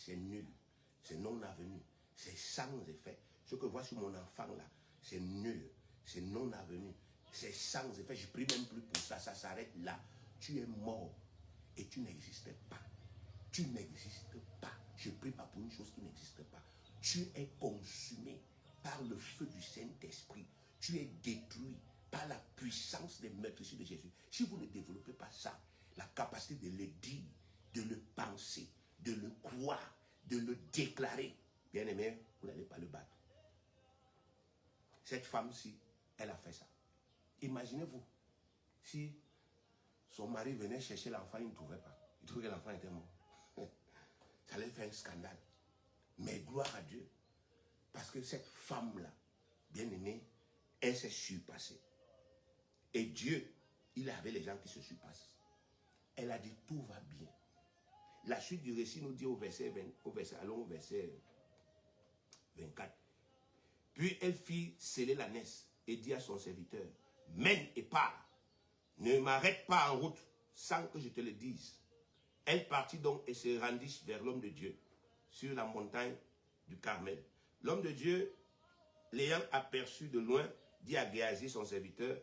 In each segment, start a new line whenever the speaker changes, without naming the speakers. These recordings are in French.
c'est nul, c'est non avenu, c'est sans effet. Ce que je vois sur mon enfant là, c'est nul, c'est non avenu, c'est sans effet. Je prie même plus pour ça, ça s'arrête là. Tu es mort et tu n'existais pas. Tu n'existes pas. Je ne prie pas pour une chose qui n'existe pas. Tu es consumé par le feu du Saint-Esprit. Tu es détruit par la puissance des meurtrissures de Jésus. Si vous ne développez pas ça, la capacité de le dire, de le penser, de le croire, de le déclarer, bien aimé, vous n'allez pas le battre. Cette femme-ci, elle a fait ça. Imaginez-vous, si son mari venait chercher l'enfant, il ne trouvait pas. Il trouvait que l'enfant était mort. Ça allait faire un scandale. Mais gloire à Dieu. Parce que cette femme-là, bien aimée, elle s'est surpassée. Et Dieu, il avait les gens qui se surpassent. Elle a dit tout va bien. La suite du récit nous dit au verset 24. Puis elle fit sceller la naisse et dit à son serviteur, mène et pars. Ne m'arrête pas en route sans que je te le dise. Elle partit donc et se rendit vers l'homme de Dieu sur la montagne du Carmel. L'homme de Dieu, l'ayant aperçu de loin, dit à Géasi, son serviteur,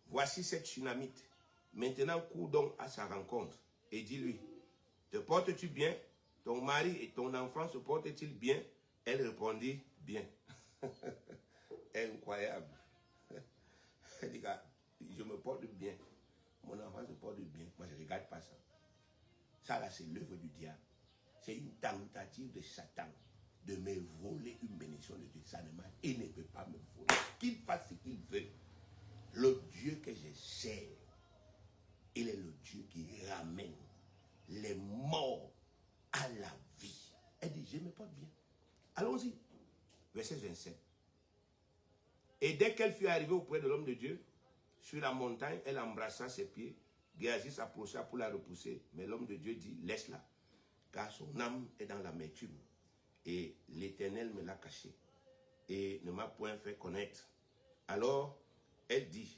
voici cette Shunamite. Maintenant cours donc à sa rencontre et dis-lui, te portes-tu bien? Ton mari et ton enfant se portent-ils bien? Elle répondit, bien. Incroyable. Elle dit, je me porte bien. Mon enfant se porte bien. Moi, je ne regarde pas ça. Ça, là, c'est l'œuvre du diable. C'est une tentative de Satan de me voler une bénédiction de Dieu. Ça ne marche. Il ne peut pas me voler. Qu'il fasse ce qu'il veut. Le Dieu que je sers, il est le Dieu qui ramène les morts à la vie. Elle dit, je me porte bien. Allons-y. Verset 27. Et dès qu'elle fut arrivée auprès de l'homme de Dieu, sur la montagne, elle embrassa ses pieds. Géasi s'approcha pour la repousser, mais l'homme de Dieu dit, laisse-la, car son âme est dans l'amertume, et l'Éternel me l'a cachée, et ne m'a point fait connaître. Alors, elle dit,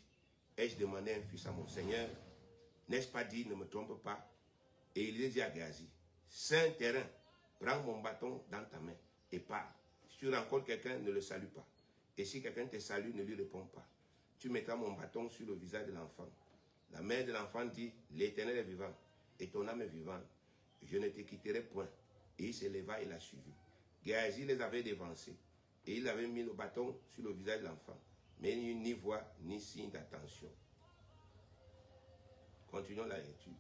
ai-je demandé un fils à mon Seigneur? N'est-ce pas dit, ne me trompe pas? Et il dit à Géasi, saint terrain, prends mon bâton dans ta main, et pars. Si tu rencontres quelqu'un, ne le salue pas. Et si quelqu'un te salue, ne lui réponds pas. Tu mettras mon bâton sur le visage de l'enfant. La mère de l'enfant dit, l'Éternel est vivant, et ton âme est vivante. Je ne te quitterai point. Et il se leva et l'a suivi. Géasi les avait dévancés, et il avait mis le bâton sur le visage de l'enfant. Mais il n'y eut ni voix, ni signe d'attention. Continuons la lecture.